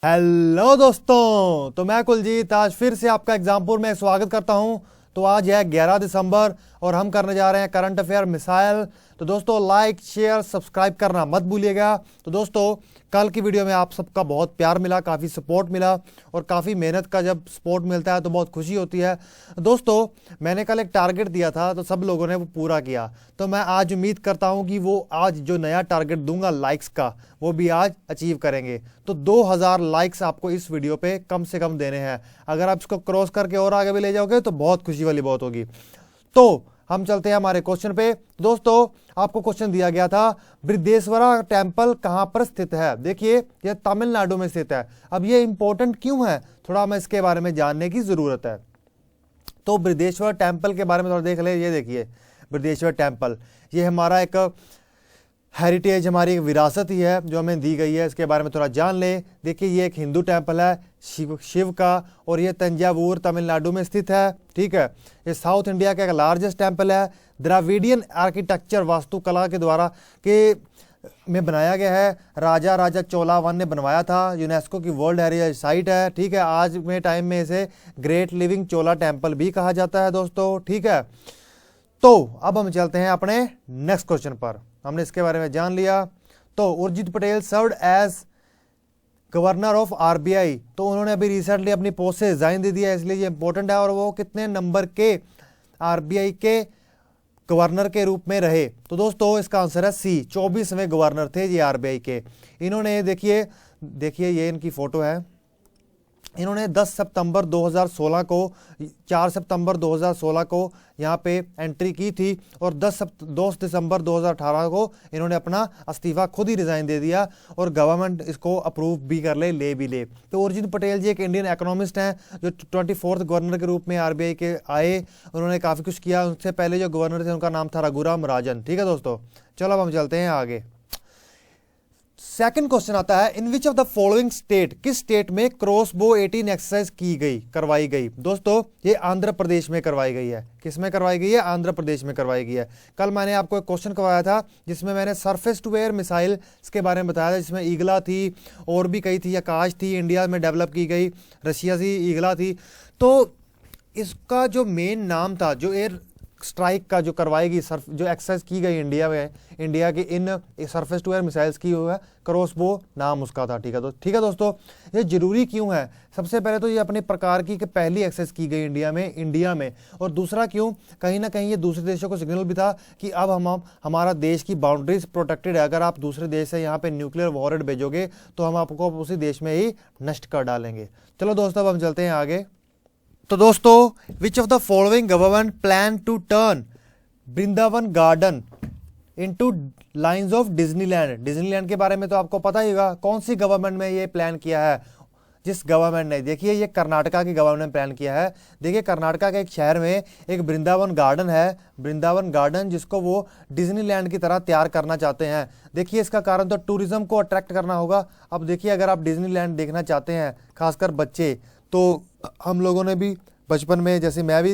Hello दोस्तों, तो मैं कुलजीत आज फिर से आपका एग्जामपुर में स्वागत करता हूं। तो आज है 11 दिसंबर और हम करने जा रहे हैं करंट अफेयर मिसाइल। तो दोस्तों लाइक शेयर सब्सक्राइब करना मत भूलिएगा। तो दोस्तों कल की वीडियो में आप सबका बहुत प्यार मिला, काफ़ी सपोर्ट मिला और काफ़ी मेहनत का जब सपोर्ट मिलता है तो बहुत खुशी होती है। दोस्तों मैंने कल एक टारगेट दिया था तो सब लोगों ने वो पूरा किया, तो मैं आज उम्मीद करता हूं कि वो आज जो नया टारगेट दूंगा लाइक्स का वो भी आज अचीव करेंगे। तो 2000 लाइक्स आपको इस वीडियो पे कम से कम देने हैं। अगर आप इसको क्रॉस करके और आगे भी ले जाओगे तो बहुत खुशी वाली बात होगी। तो हम चलते हैं हमारे क्वेश्चन पे। दोस्तों आपको क्वेश्चन दिया गया था बृहदेश्वरा टेम्पल कहां पर स्थित है। देखिए यह तमिलनाडु में स्थित है। अब ये इंपॉर्टेंट क्यों है, थोड़ा हमें इसके बारे में जानने की जरूरत है। तो बृहदेश्वर टेम्पल के बारे में थोड़ा देख ले। ये देखिए बृहदेश्वर टेम्पल, ये हमारा एक हेरिटेज, हमारी एक विरासत ही है जो हमें दी गई है। इसके बारे में थोड़ा जान ले। देखिए ये एक हिंदू टेम्पल है शिव का और ये तंजावुर तमिलनाडु में स्थित है। ठीक है, ये साउथ इंडिया का एक लार्जेस्ट टेम्पल है। द्राविडियन आर्किटेक्चर वास्तुकला के द्वारा के में बनाया गया है। राजा चोला वन ने बनवाया था। यूनेस्को की वर्ल्ड हेरिटेज साइट है। ठीक है, आज में टाइम में इसे ग्रेट लिविंग चोला टेम्पल भी कहा जाता है दोस्तों। ठीक है, तो अब हम चलते हैं अपने नेक्स्ट क्वेश्चन पर। हमने इसके बारे में जान लिया। तो Urjit Patel served as governor of RBI, तो उन्होंने अभी रिसेंटली अपनी पोस्ट से रिजाइन दे दिया, इसलिए ये इंपॉर्टेंट है। और वो कितने नंबर के आरबीआई के गवर्नर के रूप में रहे, तो दोस्तों इसका आंसर है सी, 24वें गवर्नर थे ये आरबीआई के। इन्होंने देखिए ये इनकी फोटो है। इन्होंने 10 सितंबर 2016 को 4 सितंबर 2016 को यहाँ पे एंट्री की थी और 10 दिसंबर 2018 को इन्होंने अपना इस्तीफा खुद ही रिजाइन दे दिया और गवर्नमेंट इसको अप्रूव भी कर ले भी ले। तो उर्जित पटेल जी एक इंडियन इकोनॉमिस्ट हैं जो 24th गवर्नर के रूप में आरबीआई के आए। उन्होंने काफ़ी कुछ किया। उनसे पहले जो गवर्नर थे उनका नाम था रघुराम राजन। ठीक है दोस्तों, चलो अब हम चलते हैं आगे। सेकंड क्वेश्चन आता है in which of the following state, किस स्टेट में क्रॉस बो 18 एक्सरसाइज करवाई गई। दोस्तों ये आंध्र प्रदेश में करवाई गई है। किस में करवाई गई है? आंध्र प्रदेश में करवाई गई है। कल मैंने आपको एक क्वेश्चन करवाया था जिसमें मैंने सरफेस टू एयर मिसाइल के बारे में बताया था, जिसमें ईगला थी और भी कई थी, आकाश थी, इंडिया में डेवलप की गई, रशिया से ईगला थी। तो इसका जो मेन नाम था, जो एयर स्ट्राइक का जो करवाएगी जो एक्सरसाइज की गई इंडिया में, इंडिया की इन सरफेस टू एयर मिसाइल्स की हुआ है, क्रॉसबो नाम उसका था। ठीक है दोस्तों, ये जरूरी क्यों है? सबसे पहले तो ये अपने प्रकार की पहली एक्सरसाइज की गई इंडिया में और दूसरा क्यों, कहीं ना कहीं ये दूसरे देशों को सिग्नल भी था कि अब हमारा देश की बाउंड्रीज प्रोटेक्टेड है। अगर आप दूसरे देश से यहाँ पे न्यूक्लियर वॉरहेड भेजोगे तो हम आपको उसी देश में ही नष्ट कर डालेंगे। चलो दोस्तों अब हम चलते हैं आगे। तो दोस्तों which of the following government plan to turn Vrindavan garden into lines of Disneyland. Disneyland के बारे में तो आपको पता ही होगा। कौन सी गवर्नमेंट में ये प्लान किया है? जिस गवर्नमेंट ने, देखिए ये कर्नाटका की गवर्नमेंट ने प्लान किया है। देखिए कर्नाटका के एक शहर में एक वृंदावन गार्डन है, वृंदावन गार्डन, जिसको वो डिज्नीलैंड की तरह तैयार करना चाहते हैं। देखिए इसका कारण तो टूरिज्म को अट्रैक्ट करना होगा। अब देखिए अगर आप डिज्नीलैंड देखना चाहते हैं, खासकर बच्चे, तो हम लोगों ने भी बचपन में, जैसे मैं भी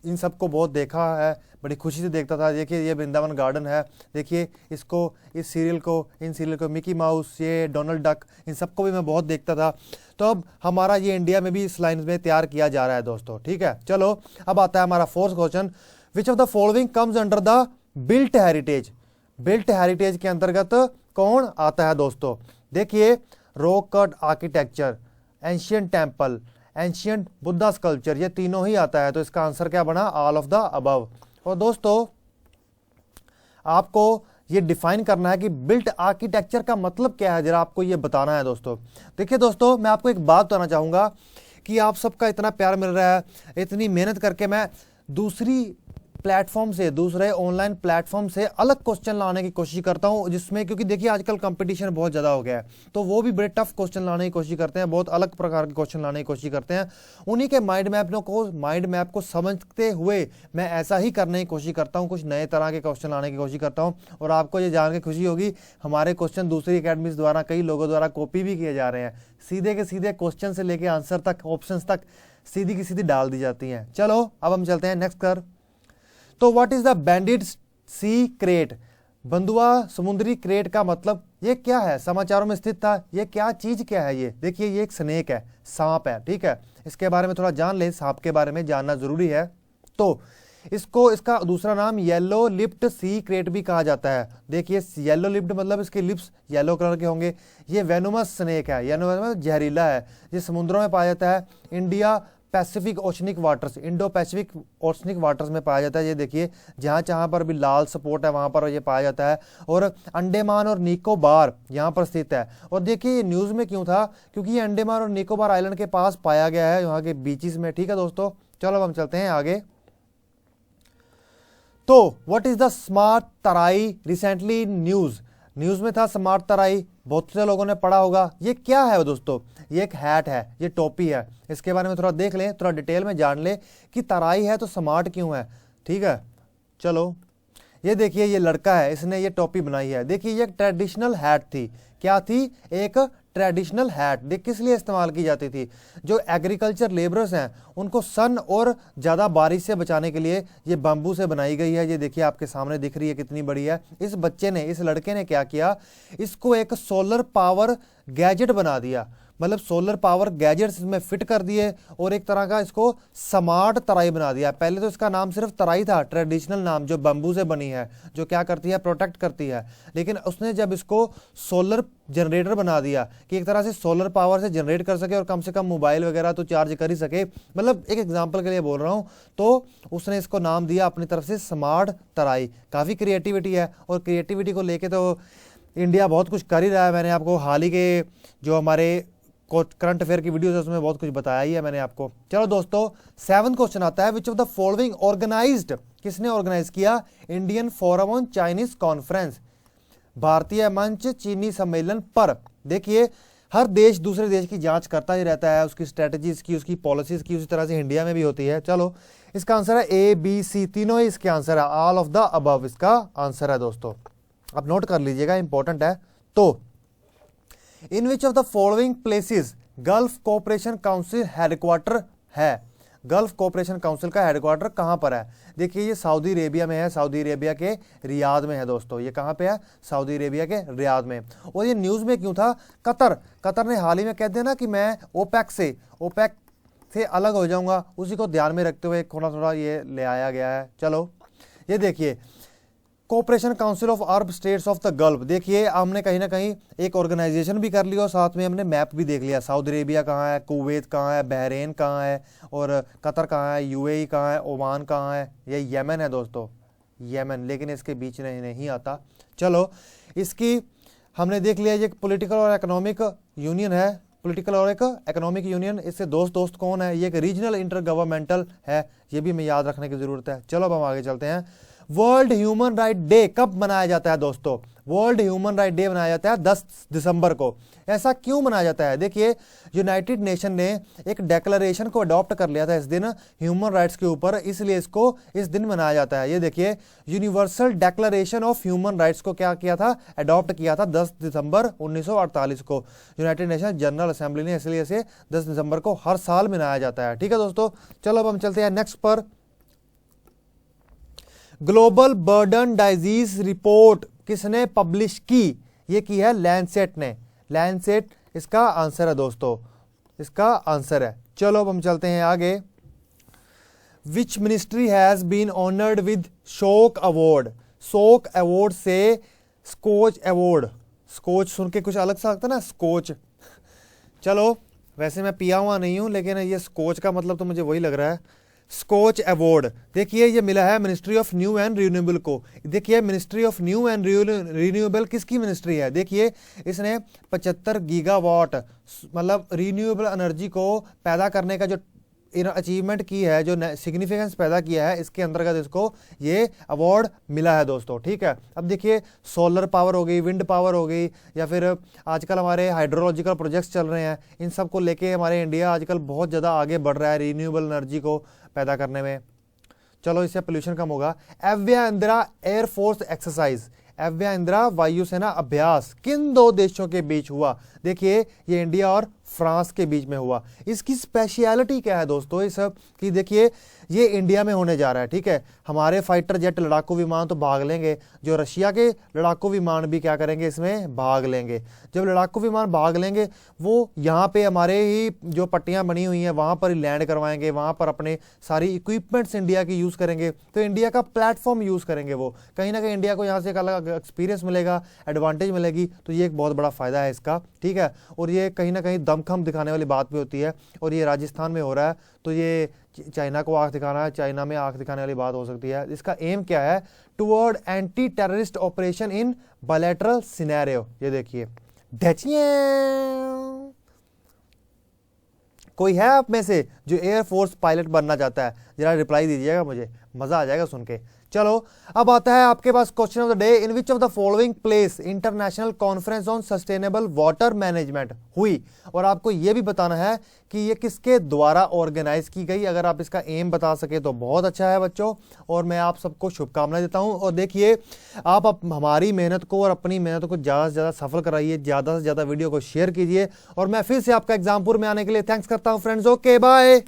इन सबको बहुत देखा है, बड़ी खुशी से देखता था। देखिए ये वृंदावन गार्डन है। देखिए इसको, इन सीरियल को मिकी माउस, ये डोनाल्ड डक, इन सबको भी मैं बहुत देखता था। तो अब हमारा ये इंडिया में भी इस लाइन में तैयार किया जा रहा है दोस्तों। ठीक है, चलो अब आता है हमारा fourth question. Which of the following comes under the built heritage. Built heritage के अंतर्गत कौन आता है दोस्तों? देखिए rock cut architecture, ancient temple, ancient Buddha sculpture, ये तीनों ही आता है। तो इसका आंसर क्या बना? All of the above. और दोस्तों आपको ये डिफाइन करना है कि बिल्ट आर्किटेक्चर का मतलब क्या है, जरा आपको ये बताना है दोस्तों। देखिए दोस्तों मैं आपको एक बात बताना चाहूंगा कि आप सबका इतना प्यार मिल रहा है, इतनी मेहनत करके मैं दूसरे ऑनलाइन प्लेटफॉर्म से अलग क्वेश्चन लाने की कोशिश करता हूं, जिसमें, क्योंकि देखिए आजकल कंपटीशन बहुत ज़्यादा हो गया है, तो वो भी बड़े टफ क्वेश्चन लाने की कोशिश करते हैं, बहुत अलग प्रकार के क्वेश्चन लाने की कोशिश करते हैं। उन्हीं के माइंड मैप को समझते हुए मैं ऐसा ही करने की कोशिश करता हूँ, कुछ नए तरह के क्वेश्चन लाने की कोशिश करता हूँ। और आपको ये जान के खुशी होगी, हमारे क्वेश्चन दूसरी अकेडमीज द्वारा, कई लोगों द्वारा कॉपी भी किए जा रहे हैं। सीधे के सीधे क्वेश्चन से लेके आंसर तक, ऑप्शन तक सीधी की सीधी डाल दी जाती हैं। चलो अब हम चलते हैं नेक्स्ट कर। तो what is the banded sea krait? बंदुआ समुद्री क्रेट का मतलब ये क्या है, समाचारों में स्थित था, ये क्या चीज क्या है, ये देखिए ये एक स्नेक है, सांप है, ठीक है। इसके बारे में थोड़ा जान ले, सांप के बारे में जानना जरूरी है। तो इसको, इसका दूसरा नाम येलो लिप्ड सी क्रेट भी कहा जाता है। देखिए येलो लिप्ड मतलब इसके लिप्स येलो कलर के होंगे। ये वेनोमस स्नेक है, वेनोमस जहरीला है, ये समुद्रों में पाया जाता है। India Pacific oceanic waters, Indo Pacific oceanic waters में पाया जाता है। ये देखिए जहाँ पर भी लाल सपोर्ट है वहाँ पर ये पाया जाता है। और अंडमान और निकोबार यहाँ पर स्थित है। और देखिए ये न्यूज़ में क्यों था, क्योंकि ये अंडमान और निकोबार आइलैंड के पास पाया गया है, यहाँ के बीचेस में, ठीक है दोस्तों। चलो अब हम चलते हैं आगे। तो what is the smart Terai recently news में था स्मार्ट तराई, बहुत से लोगों ने पढ़ा होगा। ये क्या है दोस्तों, ये एक हैट है, ये टोपी है। इसके बारे में थोड़ा देख लें, थोड़ा डिटेल में जान ले कि तराई है तो स्मार्ट क्यों है, ठीक है। चलो ये देखिए ये लड़का है, इसने ये टोपी बनाई है। देखिए ये एक ट्रेडिशनल हैट थी, क्या थी, एक ट्रेडिशनल हैट। देख किस लिए इस्तेमाल की जाती थी, जो एग्रीकल्चर लेबरर्स हैं उनको सन और ज़्यादा बारिश से बचाने के लिए ये बम्बू से बनाई गई है। ये देखिए आपके सामने दिख रही है कितनी बड़ी है। इस बच्चे ने, इस लड़के ने क्या किया, इसको एक सोलर पावर गैजेट बना दिया, मतलब सोलर पावर गैजेट्स इसमें फिट कर दिए और एक तरह का इसको स्मार्ट तराई बना दिया। पहले तो इसका नाम सिर्फ तराई था, ट्रेडिशनल नाम, जो बम्बू से बनी है, जो क्या करती है, प्रोटेक्ट करती है। लेकिन उसने जब इसको सोलर जनरेटर बना दिया कि एक तरह से सोलर पावर से जनरेट कर सके और कम से कम मोबाइल वगैरह तो चार्ज कर ही सके, मतलब एक एग्जांपल के लिए बोल रहा हूँ, तो उसने इसको नाम दिया अपनी तरफ से स्मार्ट तराई। काफ़ी क्रिएटिविटी है और क्रिएटिविटी को लेके तो इंडिया बहुत कुछ कर ही रहा है। मैंने आपको हाल ही के जो हमारे करंट अफेयर की वीडियोस है उसमें बहुत कुछ बताया ही है मैंने आपको। चलो दोस्तों 7वां क्वेश्चन आता है, which of the following organized, किसने ऑर्गेनाइज किया, Indian forum on Chinese conference, भारतीय मंच चीनी सम्मेलन पर। देखिए हर देश दूसरे देश की जांच करता ही रहता है, उसकी स्ट्रेटजीज की, उसकी पॉलिसीज की, उसी तरह से इंडिया में भी होती है। चलो इसका आंसर है ए बी सी, तीनों ही इसके आंसर है, ऑल ऑफ द अबव इसका आंसर है दोस्तों, आप नोट कर लीजिएगा, इंपॉर्टेंट है। तो in which of the following places Gulf Cooperation Council headquarter है, गल्फ कोऑपरेशन काउंसिल का हेडक्वार्टर कहां पर है। देखिए ये सऊदी अरेबिया में है, सऊदी अरेबिया के रियाद में है दोस्तों। ये कहां पे है, सऊदी अरेबिया के रियाद में। और ये न्यूज़ में क्यों था, कतर ने हाल ही में कह दिया ना कि मैं ओपेक से अलग हो जाऊंगा, उसी को ध्यान में रखते हुए थोड़ा ये ले आया गया है। चलो ये देखिए cooperation council of Arab states of the gulf, देखिए हमने कहीं ना कहीं एक ऑर्गेनाइजेशन भी कर लिया और साथ में हमने मैप भी देख लिया, सऊदी अरेबिया कहाँ है, कुवैत कहाँ है, बहरीन कहाँ है, और कतर कहाँ है, यूएई कहाँ है, ओमान कहाँ है, ये यमन है दोस्तों, यमन, लेकिन इसके बीच में नहीं आता। चलो इसकी हमने देख लिया, ये पॉलिटिकल और इकोनॉमिक यूनियन है, पॉलिटिकल और एक इकोनॉमिक यूनियन, इससे दोस्त कौन है, ये एक रीजनल इंटर गवर्नमेंटल है, ये भी हमें याद रखने की जरूरत है। चलो अब हम आगे चलते हैं। वर्ल्ड ह्यूमन राइट डे कब मनाया जाता है दोस्तों, वर्ल्ड ह्यूमन राइट डे मनाया जाता है 10 दिसंबर को। ऐसा क्यों मनाया जाता है, देखिए यूनाइटेड नेशन ने एक डेक्लेरेशन को अडॉप्ट कर लिया था इस दिन ह्यूमन राइट्स के ऊपर, इसलिए इसको इस दिन मनाया जाता है। ये देखिए universal declaration of human rights को क्या किया था, अडॉप्ट किया था 10 दिसंबर 1948 को यूनाइटेड नेशन जनरल असेंबली ने, इसलिए इसे 10 दिसंबर को हर साल मनाया जाता है। ठीक है दोस्तों, चलो अब हम चलते हैं नेक्स्ट पर। ग्लोबल बर्डन डिजीज रिपोर्ट किसने पब्लिश की, ये की है लैंसेट ने, लैंसेट इसका आंसर है दोस्तों, इसका आंसर है। चलो अब हम चलते हैं आगे। Which ministry has been honoured with Skoch award, Skoch award से स्कोच अवार्ड, स्कोच सुन के कुछ अलग सा लगता है ना, स्कोच। चलो वैसे मैं पिया हुआ नहीं हूं, लेकिन ये स्कोच का मतलब तो मुझे वही लग रहा है, स्कोच अवार्ड। देखिए ये मिला है ministry of new and renewable को। देखिए ministry of new and renewable किसकी मिनिस्ट्री है, देखिए इसने 75 गीगावाट मतलब रिन्यूएबल एनर्जी को पैदा करने का जो अचीवमेंट की है, जो सिग्निफिकेंस पैदा किया है, इसके अंतर्गत इसको ये अवार्ड मिला है दोस्तों। ठीक है, अब देखिए सोलर पावर हो गई, विंड पावर हो गई, या फिर आजकल हमारे हाइड्रोलॉजिकल प्रोजेक्ट्स चल रहे हैं, इन सब को लेके हमारे इंडिया आजकल बहुत ज़्यादा आगे बढ़ रहा है रिन्यूएबल एनर्जी को पैदा करने में। चलो इससे पोल्यूशन कम होगा। एव्या इंदिरा एयरफोर्स एक्सरसाइज, एव्या इंदिरा वायुसेना अभ्यास किन दो देशों के बीच हुआ, देखिए ये इंडिया और फ्रांस के बीच में हुआ। इसकी स्पेशलिटी क्या है दोस्तों इस कि देखिए ये इंडिया में होने जा रहा है, ठीक है। हमारे फाइटर जेट लड़ाकू विमान तो भाग लेंगे, जो रशिया के लड़ाकू विमान भी क्या करेंगे इसमें भाग लेंगे। जब लड़ाकू विमान भाग लेंगे वो यहाँ पे हमारे ही जो पट्टियाँ बनी हुई हैं वहाँ पर ही लैंड करवाएंगे, वहाँ पर अपने सारी इक्विपमेंट्स इंडिया की यूज़ करेंगे। तो इंडिया का प्लेटफॉर्म यूज़ करेंगे वो, कहीं ना कहीं इंडिया को यहाँ से एक अलग एक्सपीरियंस मिलेगा, एडवांटेज मिलेगी। तो ये एक बहुत बड़ा फ़ायदा है इसका, ठीक है। और ये कहीं ना कहीं दमखम दिखाने वाली बात भी होती है, और ये राजस्थान में हो रहा है, तो ये चाइना को आंख दिखाना है, चाइना में आंख दिखाने वाली बात हो सकती है। इसका एम क्या है? Toward anti terrorist operation in bilateral scenario. ये देखिए कोई है आप में से जो एयरफोर्स पायलट बनना चाहता है? जरा रिप्लाई दीजिएगा, मुझे मजा आ जाएगा सुन के। चलो अब आता है आपके पास question of the day. In which of the following place international conference on sustainable water management हुई? और आपको यह भी बताना है कि ये किसके द्वारा ऑर्गेनाइज की गई। अगर आप इसका एम बता सके तो बहुत अच्छा है बच्चों, और मैं आप सबको शुभकामनाएं देता हूं। और देखिए आप हमारी मेहनत को और अपनी मेहनत को ज़्यादा से ज़्यादा सफल कराइए, ज़्यादा से ज़्यादा वीडियो को शेयर कीजिए। और मैं फिर से आपका एग्जामपुर में आने के लिए थैंक्स करता हूँ फ्रेंड्स। Okay bye.